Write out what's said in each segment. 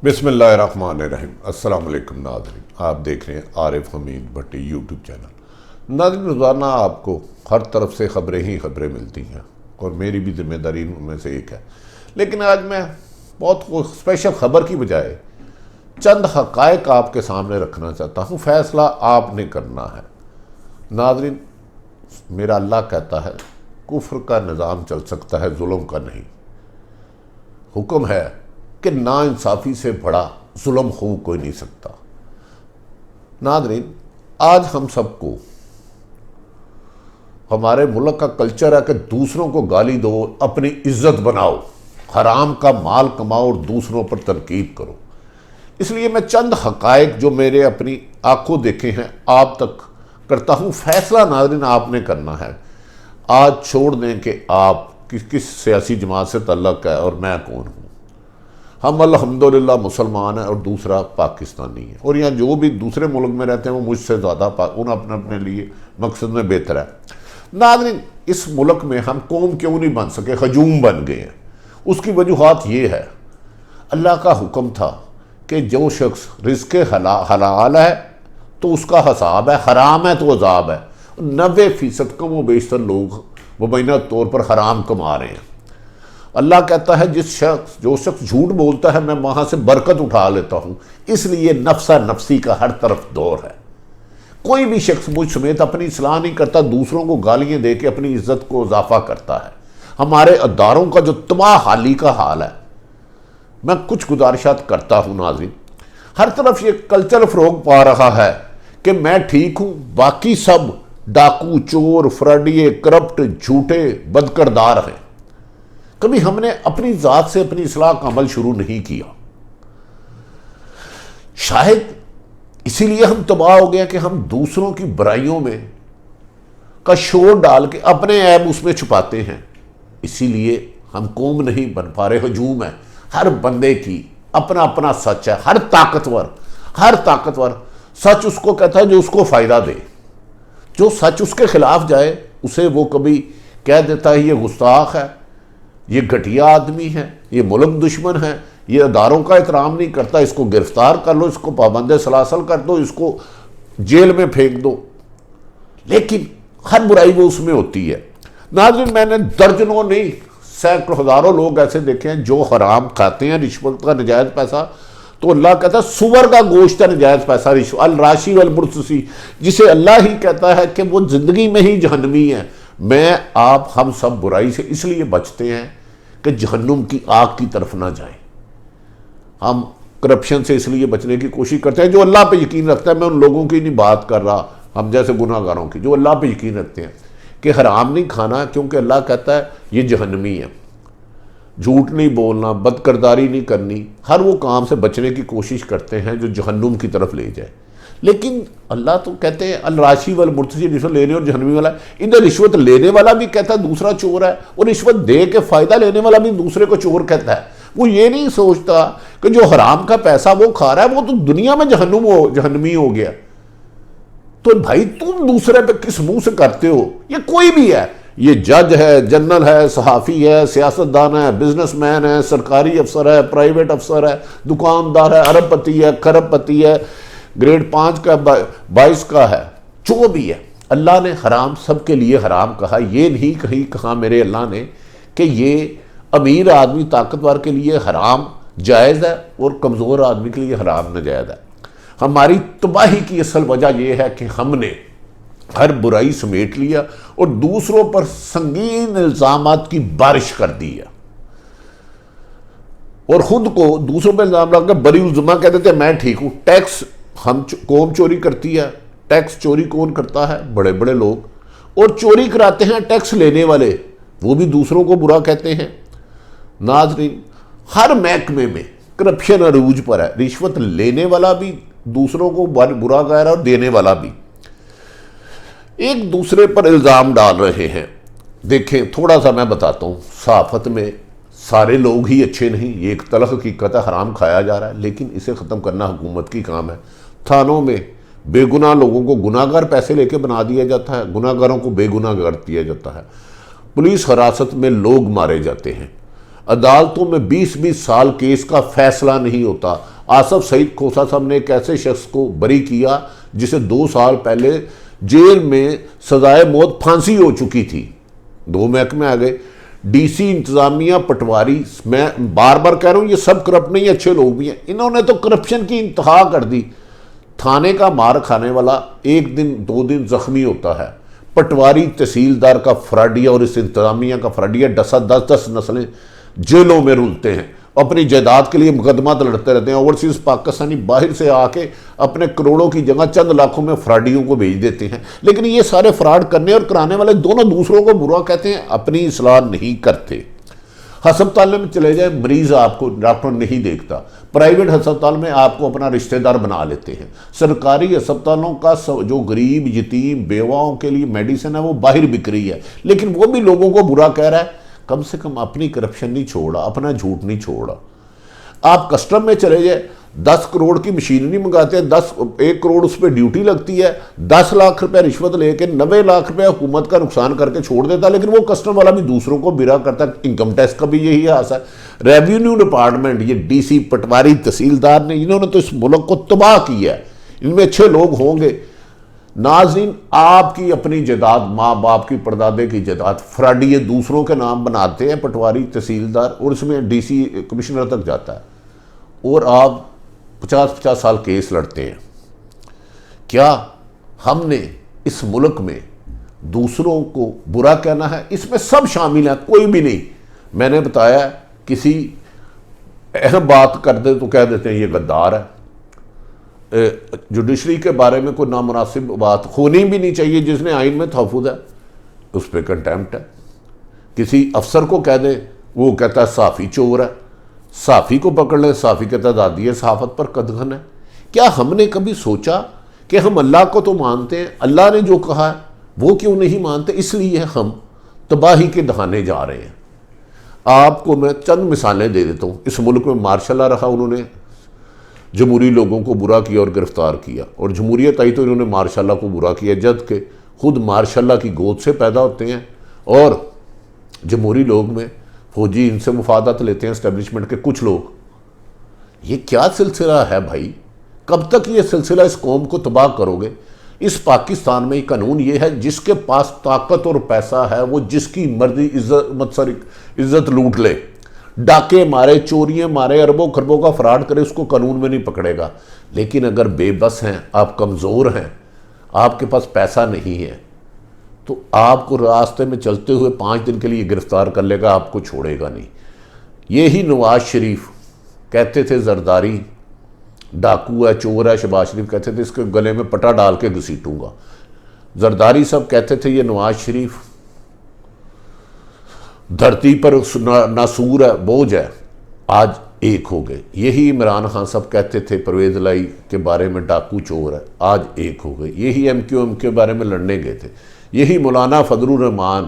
بسم اللہ الرحمن الرحیم۔ السلام علیکم ناظرین، آپ دیکھ رہے ہیں عارف حمید بھٹی یوٹیوب چینل۔ ناظرین، روزانہ آپ کو ہر طرف سے خبریں ہی خبریں ملتی ہیں اور میری بھی ذمہ داری ان میں سے ایک ہے، لیکن آج میں بہت اسپیشل خبر کی بجائے چند حقائق آپ کے سامنے رکھنا چاہتا ہوں۔ فیصلہ آپ نے کرنا ہے۔ ناظرین، میرا اللہ کہتا ہے کفر کا نظام چل سکتا ہے، ظلم کا نہیں۔ حکم ہے کہ نا انصافی سے بڑا ظلم ہو کوئی نہیں سکتا۔ ناظرین، آج ہم سب کو ہمارے ملک کا کلچر ہے کہ دوسروں کو گالی دو، اپنی عزت بناؤ، حرام کا مال کماؤ اور دوسروں پر تنقید کرو۔ اس لیے میں چند حقائق جو میرے اپنی آنکھوں دیکھے ہیں آپ تک کرتا ہوں۔ فیصلہ ناظرین آپ نے کرنا ہے۔ آج چھوڑ دیں کہ آپ کس سیاسی جماعت سے تعلق ہے اور میں کون ہوں۔ ہم الحمدللہ مسلمان ہیں اور دوسرا پاکستانی ہے، اور یہاں جو بھی دوسرے ملک میں رہتے ہیں وہ مجھ سے زیادہ ان اپنے لیے مقصد میں بہتر ہے۔ ناظرین، اس ملک میں ہم قوم کیوں نہیں بن سکے، ہجوم بن گئے ہیں۔ اس کی وجوہات یہ ہے، اللہ کا حکم تھا کہ جو شخص رزق حلال ہے تو اس کا حساب ہے، حرام ہے تو عذاب ہے۔ 90% کم و بیشتر لوگ مبینہ طور پر حرام کما رہے ہیں۔ اللہ کہتا ہے جو شخص جھوٹ بولتا ہے میں وہاں سے برکت اٹھا لیتا ہوں۔ اس لیے نفسا نفسی کا ہر طرف دور ہے۔ کوئی بھی شخص مجھ سمیت اپنی اصلاح نہیں کرتا، دوسروں کو گالیاں دے کے اپنی عزت کو اضافہ کرتا ہے۔ ہمارے اداروں کا جو تباہ حالی کا حال ہے، میں کچھ گزارشات کرتا ہوں۔ ناظرین، ہر طرف یہ کلچر فروغ پا رہا ہے کہ میں ٹھیک ہوں، باقی سب ڈاکو، چور، فراڈیے، کرپٹ، جھوٹے، بدکردار ہیں۔ کبھی ہم نے اپنی ذات سے اپنی اصلاح کا عمل شروع نہیں کیا۔ شاید اسی لیے ہم تباہ ہو گئے کہ ہم دوسروں کی برائیوں میں کا شور ڈال کے اپنے عیب اس میں چھپاتے ہیں۔ اسی لیے ہم قوم نہیں بن پا رہے، ہجوم ہے۔ ہر بندے کی اپنا اپنا سچ ہے۔ ہر طاقتور سچ اس کو کہتا ہے جو اس کو فائدہ دے۔ جو سچ اس کے خلاف جائے اسے وہ کبھی کہہ دیتا ہے یہ گستاخ ہے، یہ گھٹیا آدمی ہے، یہ ملک دشمن ہے، یہ اداروں کا احترام نہیں کرتا، اس کو گرفتار کر لو، اس کو پابند سلاسل کر دو، اس کو جیل میں پھینک دو۔ لیکن ہر برائی وہ اس میں ہوتی ہے۔ ناظرین، میں نے درجنوں نہیں سینکڑوں ہزاروں لوگ ایسے دیکھے ہیں جو حرام کھاتے ہیں، رشوت کا نجائز پیسہ، تو اللہ کہتا ہے سور کا گوشت ہے نجائز پیسہ، الراشی والمرتشی، جسے اللہ ہی کہتا ہے کہ وہ زندگی میں ہی جہنمی ہے۔ میں آپ ہم سب برائی سے اس لیے بچتے ہیں کہ جہنم کی آگ کی طرف نہ جائیں۔ ہم کرپشن سے اس لیے بچنے کی کوشش کرتے ہیں۔ جو اللہ پہ یقین رکھتا ہے، میں ان لوگوں کی نہیں بات کر رہا ہم جیسے گناہ گاروں کی، جو اللہ پہ یقین رکھتے ہیں کہ حرام نہیں کھانا کیونکہ اللہ کہتا ہے یہ جہنمی ہے۔ جھوٹ نہیں بولنا، بدکرداری نہیں کرنی، ہر وہ کام سے بچنے کی کوشش کرتے ہیں جو جہنم کی طرف لے جائے۔ لیکن اللہ تو کہتے ہیں الراشی والمرتشی، رشوت لینے اور جہنمی والا۔ ادھر رشوت لینے والا بھی کہتا ہے دوسرا چور ہے، اور رشوت دے کے فائدہ لینے والا بھی دوسرے کو چور کہتا ہے۔ وہ یہ نہیں سوچتا کہ جو حرام کا پیسہ وہ کھا رہا ہے وہ تو دنیا میں جہنمی ہو گیا۔ تو بھائی تم دوسرے پہ کس منہ سے کرتے ہو؟ یہ کوئی بھی ہے، یہ جج ہے، جنرل ہے، صحافی ہے، سیاستدان ہے، بزنس مین ہے، سرکاری افسر ہے، پرائیویٹ افسر ہے، دکاندار ہے، ارب پتی ہے، کھرب پتی ہے، گریڈ 5 کا 22 کا ہے، جو بھی ہے۔ اللہ نے حرام سب کے لیے حرام کہا۔ یہ نہیں کہیں کہا میرے اللہ نے کہ یہ امیر آدمی طاقتور کے لیے حرام جائز ہے اور کمزور آدمی کے لیے حرام ناجائز ہے۔ ہماری تباہی کی اصل وجہ یہ ہے کہ ہم نے ہر برائی سمیٹ لیا اور دوسروں پر سنگین الزامات کی بارش کر دی ہے، اور خود کو دوسروں پر الزام لگا کے بری الزما کہہ دیتے ہیں میں ٹھیک ہوں۔ ٹیکس قوم چوری کرتی ہے، ٹیکس چوری کون کرتا ہے؟ بڑے بڑے لوگ، اور چوری کراتے ہیں ٹیکس لینے والے، وہ بھی دوسروں کو برا کہتے ہیں۔ ناظرین، ہر محکمے میں کرپشن عروج پر ہے، رشوت لینے والا بھی دوسروں کو برا کہہ رہا ہے اور دینے والا بھی ایک دوسرے پر الزام ڈال رہے ہیں۔ دیکھیں تھوڑا سا میں بتاتا ہوں، صحافت میں سارے لوگ ہی اچھے نہیں، یہ ایک تلخ حقیقت ہے، حرام کھایا جا رہا ہے، لیکن اسے ختم کرنا حکومت کی کام ہے۔ تھانوں میں بے گناہ لوگوں کو گناہ گار پیسے لے کے بنا دیا جاتا ہے، گناہ گاروں کو بے گناہ کر دیا جاتا ہے، پولیس حراست میں لوگ مارے جاتے ہیں۔ عدالتوں میں 20-20 سال کیس کا فیصلہ نہیں ہوتا. آصف سعید کھوسہ صاحب نے ایک ایسے شخص کو بری کیا جسے 2 سال پہلے جیل میں سزائے موت پھانسی ہو چکی تھی. 2 محکمے آ گئے. ڈی سی انتظامیہ پٹواری، میں بار بار کہہ رہا ہوں یہ سب کرپٹ نہیں، اچھے لوگ بھی ہیں. انہوں نے تو کرپشن کی انتہا کر دی. تھانے کا مار کھانے والا 1 دن 2 دن زخمی ہوتا ہے. پٹواری تحصیلدار کا فراڈیا اور اس انتظامیہ کا فراڈیا 10 نسلیں جیلوں میں رولتے ہیں، اپنی جائیداد کے لیے مقدمات لڑتے رہتے ہیں. اوورسیز پاکستانی باہر سے آ کے اپنے کروڑوں کی جگہ چند لاکھوں میں فراڈیوں کو بھیج دیتے ہیں. لیکن یہ سارے فراڈ کرنے اور کرانے والے دونوں دوسروں کو برا کہتے ہیں، اپنی اصلاح نہیں کرتے. ہسپتال میں چلے جائیں، مریض آپ کو ڈاکٹر نہیں دیکھتا. پرائیویٹ ہسپتال میں آپ کو اپنا رشتہ دار بنا لیتے ہیں. سرکاری ہسپتالوں کا جو غریب یتیم بیواؤں کے لیے میڈیسن ہے وہ باہر بک رہی ہے، لیکن وہ بھی لوگوں کو برا کہہ رہا ہے. کم سے کم اپنی کرپشن نہیں چھوڑا، اپنا جھوٹ نہیں چھوڑا. آپ کسٹم میں چلے جائیں، 10 کروڑ کی مشینری منگاتے ہیں، 1 کروڑ اس پہ ڈیوٹی لگتی ہے، 10 لاکھ روپے رشوت لے کے 90 لاکھ روپے حکومت کا نقصان کر کے چھوڑ دیتا ہے. لیکن وہ کسٹم والا بھی دوسروں کو برا کرتا ہے. انکم ٹیکس کا بھی یہی حال ہے. ریونیو ڈپارٹمنٹ، یہ ڈی سی پٹواری تحصیلدار نے، انہوں نے تو اس ملک کو تباہ کیا ہے. ان میں اچھے لوگ ہوں گے. ناظرین، آپ کی اپنی جائیداد، ماں باپ کی پردادے کی جائیداد فراڈیے دوسروں کے نام بناتے ہیں پٹواری تحصیلدار، اور اس میں ڈی سی کمشنر تک جاتا ہے، اور آپ 50 سال کیس لڑتے ہیں. کیا ہم نے اس ملک میں دوسروں کو برا کہنا ہے؟ اس میں سب شامل ہیں، کوئی بھی نہیں. میں نے بتایا کسی اہم بات کر دے تو کہہ دیتے ہیں یہ غدار ہے. جوڈیشری کے بارے میں کوئی نامناسب بات ہونی بھی نہیں چاہیے، جس نے آئین میں تحفظ ہے اس پہ کنٹیمپٹ ہے. کسی افسر کو کہہ دے، وہ کہتا ہے صحافی چور ہے. صحافی کو پکڑ لیں، صحافی کہتا ہے آزادی صحافت پر قدغن ہے. کیا ہم نے کبھی سوچا کہ ہم اللہ کو تو مانتے ہیں، اللہ نے جو کہا ہے وہ کیوں نہیں مانتے؟ اس لیے ہم تباہی کے دہانے جا رہے ہیں. آپ کو میں چند مثالیں دے دیتا ہوں. اس ملک میں مارشل لا رہا، انہوں نے جمہوری لوگوں کو برا کیا اور گرفتار کیا، اور جمہوریت آئی تو انہوں نے ماشاء اللہ کو برا کیا، جبکہ خود ماشاء اللہ کی گود سے پیدا ہوتے ہیں. اور جمہوری لوگ میں فوجی ان سے مفادات لیتے ہیں، اسٹیبلشمنٹ کے کچھ لوگ. یہ کیا سلسلہ ہے بھائی؟ کب تک یہ سلسلہ اس قوم کو تباہ کرو گے؟ اس پاکستان میں قانون یہ ہے، جس کے پاس طاقت اور پیسہ ہے وہ جس کی مرضی عزت لوٹ لے، ڈاکے مارے، چوریاں مارے، اربوں خربوں کا فراڈ کرے، اس کو قانون میں نہیں پکڑے گا. لیکن اگر بے بس ہیں، آپ کمزور ہیں، آپ کے پاس پیسہ نہیں ہے، تو آپ کو راستے میں چلتے ہوئے 5 دن کے لیے گرفتار کر لے گا، آپ کو چھوڑے گا نہیں. یہی نواز شریف کہتے تھے زرداری ڈاکو ہے، چور ہے. شہباز شریف کہتے تھے اس کے گلے میں پٹا ڈال کے گھسیٹوں گا. زرداری صاحب کہتے تھے یہ نواز شریف دھرتی پر ناسور ہے، بوجھ ہے. آج ایک ہو گئے. یہی عمران خان صاحب کہتے تھے پرویز الہی کے بارے میں ڈاکو چور ہے، آج ایک ہو گئے. یہی ایم کیو ایم کے بارے میں لڑنے گئے تھے. یہی مولانا فضل الرحمان،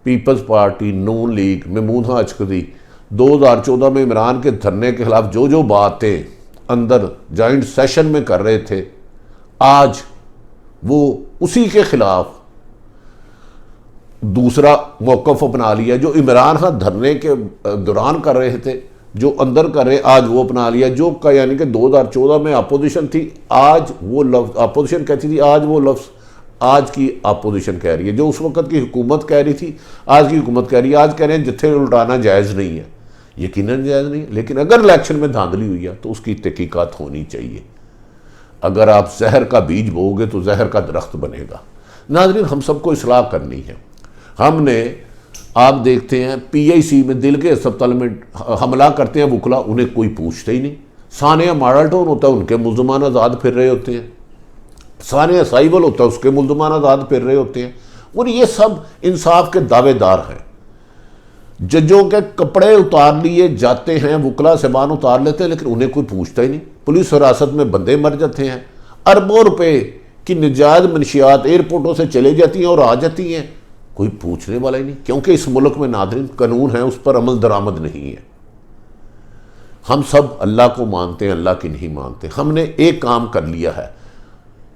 پیپلز پارٹی، نون لیگ، محمود خان اچکدی 2014 میں عمران کے دھرنے کے خلاف جو باتیں اندر جوائنٹ سیشن میں کر رہے تھے، آج وہ اسی کے خلاف دوسرا موقف اپنا لیا. جو عمران خان دھرنے کے دوران کر رہے تھے، جو اندر کر رہے، آج وہ اپنا لیا. جو یعنی کہ 2014 میں اپوزیشن تھی، آج وہ لفظ اپوزیشن کہتی تھی، آج وہ لفظ آج کی اپوزیشن کہہ رہی ہے. جو اس وقت کی حکومت کہہ رہی تھی، آج کی حکومت کہہ رہی ہے. آج کہہ رہے ہیں جتھے الٹانا جائز نہیں ہے. یقیناً جائز نہیں ہے، لیکن اگر الیکشن میں دھاندلی ہوئی ہے تو اس کی تحقیقات ہونی چاہیے. اگر آپ زہر کا بیج بو گے تو زہر کا درخت بنے گا. ناظرین، ہم سب کو اصلاح کرنی ہے. ہم نے، آپ دیکھتے ہیں پی آئی سی میں دل کے اسپتال میں حملہ کرتے ہیں وکلا، انہیں کوئی پوچھتا ہی نہیں. ثانیہ ماڈل ٹاؤن ہوتا ہے، ان کے ملزمان آزاد پھر رہے ہوتے ہیں. ثانیہ سائیول ہوتا ہے، اس کے ملزمان آزاد پھر رہے ہوتے ہیں. اور یہ سب انصاف کے دعوے دار ہیں. ججوں کے کپڑے اتار لیے جاتے ہیں، وکلا صاحبان اتار لیتے ہیں، لیکن انہیں کوئی پوچھتا ہی نہیں. پولیس حراست میں بندے مر جاتے ہیں. اربوں روپے کی نجائز منشیات ایئرپورٹوں سے چلے جاتی ہیں اور آ جاتی ہیں، کوئی پوچھنے والا ہی نہیں. کیونکہ اس ملک میں ناظرین قانون ہے، اس پر عمل درآمد نہیں ہے. ہم سب اللہ کو مانتے ہیں، اللہ کی نہیں مانتے. ہم نے ایک کام کر لیا ہے،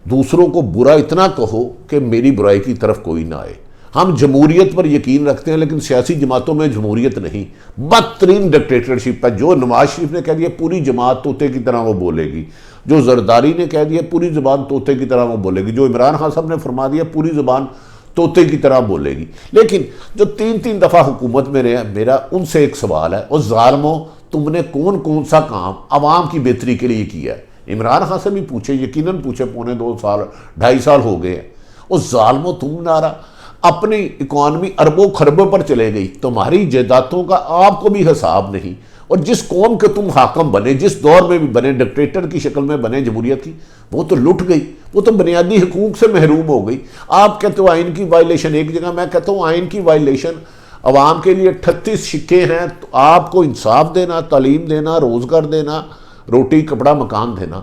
دوسروں کو برا اتنا کہو کہ میری برائی کی طرف کوئی نہ آئے. ہم جمہوریت پر یقین رکھتے ہیں لیکن سیاسی جماعتوں میں جمہوریت نہیں، بدترین ڈکٹیٹرشپ ہے۔ جو نواز شریف نے کہہ دیا پوری جماعت طوطے کی طرح وہ بولے گی، جو زرداری نے کہہ دیا پوری زبان طوطے کی طرح وہ بولے گی، جو عمران خان صاحب نے فرما دیا پوری زبان طوطے کی طرح بولے گی۔ لیکن جو تین دفعہ حکومت میں رہے، میرا ان سے ایک سوال ہے، اور ظالموں تم نے کون سا کام عوام کی بہتری کے لیے کیا ہے؟ عمران خان سے بھی پوچھے، یقیناً پوچھے، 2.25 سال 2.5 سال ہو گئے ہیں۔ اور ظالموں تم نارا اپنی اکانومی اربوں خربوں پر چلے گئی، تمہاری جائیدادوں کا آپ کو بھی حساب نہیں، اور جس قوم کے تم حاکم بنے، جس دور میں بھی بنے، ڈکٹیٹر کی شکل میں بنے جمہوریت کی، وہ تو لٹ گئی، وہ تو بنیادی حقوق سے محروم ہو گئی۔ آپ کہتے ہو آئین کی وائلیشن ایک جگہ، میں کہتا ہوں آئین کی وائلیشن عوام کے لیے 38 سکے ہیں، تو آپ کو انصاف دینا، تعلیم دینا، روزگار دینا، روٹی کپڑا مکان دینا۔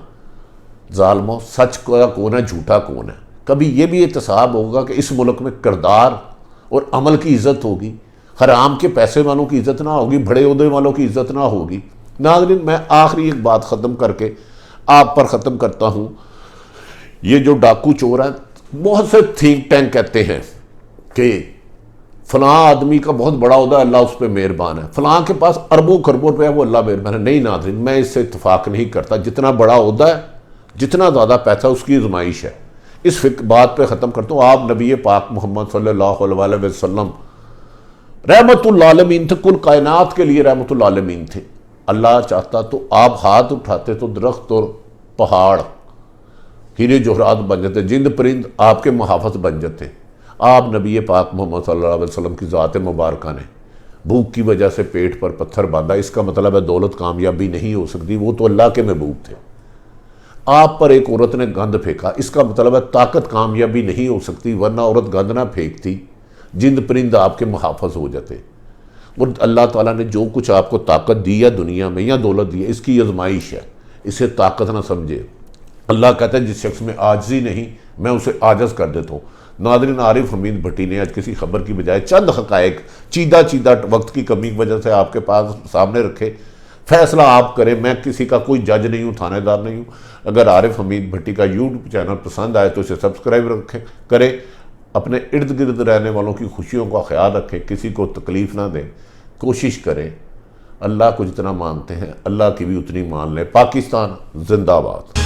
ظالموں سچ کون ہے جھوٹا کون ہے؟ کبھی یہ بھی احتساب ہوگا کہ اس ملک میں کردار اور عمل کی عزت ہوگی، حرام کے پیسے والوں کی عزت نہ ہوگی، بڑے عہدے والوں کی عزت نہ ہوگی۔ ناظرین میں آخری ایک بات ختم کر کے آپ پر ختم کرتا ہوں۔ یہ جو ڈاکو چور ہیں، بہت سے تھنک ٹینک کہتے ہیں کہ فلاں آدمی کا بہت بڑا عہدہ ہے، اللہ اس پہ مہربان ہے، فلاں کے پاس اربوں خربوں روپے ہے وہ اللہ مہربان ہے۔ نہیں ناظرین، میں اس سے اتفاق نہیں کرتا۔ جتنا بڑا عہدہ ہے، جتنا زیادہ پیسہ اس کی آزمائش ہے۔ اس بات پہ ختم کرتا ہوں۔ آپ نبی پاک محمد صلی اللہ علیہ وسلم رحمت العالمین تھے، کل کائنات کے لیے رحمت العالمین تھے۔ اللہ چاہتا تو آپ ہاتھ اٹھاتے تو درخت اور پہاڑ ہیرے جوہرات بن جاتے، جند پرند آپ کے محافظ بن جاتے۔ آپ نبی پاک محمد صلی اللہ علیہ وسلم کی ذات مبارکہ نے بھوک کی وجہ سے پیٹ پر پتھر باندھا، اس کا مطلب ہے دولت کامیابی نہیں ہو سکتی، وہ تو اللہ کے محبوب تھے۔ آپ پر ایک عورت نے گند پھینکا، اس کا مطلب ہے طاقت کامیابی نہیں ہو سکتی، ورنہ عورت گند نہ پھینکتی، جند پرند آپ کے محافظ ہو جاتے۔ اور اللہ تعالیٰ نے جو کچھ آپ کو طاقت دی ہے دنیا میں یا دولت دی ہے، اس کی آزمائش ہے، اسے طاقت نہ سمجھے۔ اللہ کہتا ہے جس شخص میں عاجزی نہیں میں اسے عاجز کر دیتا ہوں۔ ناظرین، عارف حمید بھٹی نے آج کسی خبر کی بجائے چند حقائق چیدہ وقت کی کمی کی وجہ سے آپ کے پاس سامنے رکھے۔ فیصلہ آپ کریں، میں کسی کا کوئی جج نہیں ہوں، تھانے دار نہیں ہوں۔ اگر عارف حمید بھٹی کا یوٹیوب چینل پسند آئے تو اسے سبسکرائب کریں، اپنے ارد گرد رہنے والوں کی خوشیوں کا خیال رکھیں، کسی کو تکلیف نہ دیں، کوشش کریں۔ اللہ کو جتنا مانتے ہیں اللہ کی بھی اتنی مان لیں۔ پاکستان زندہ باد۔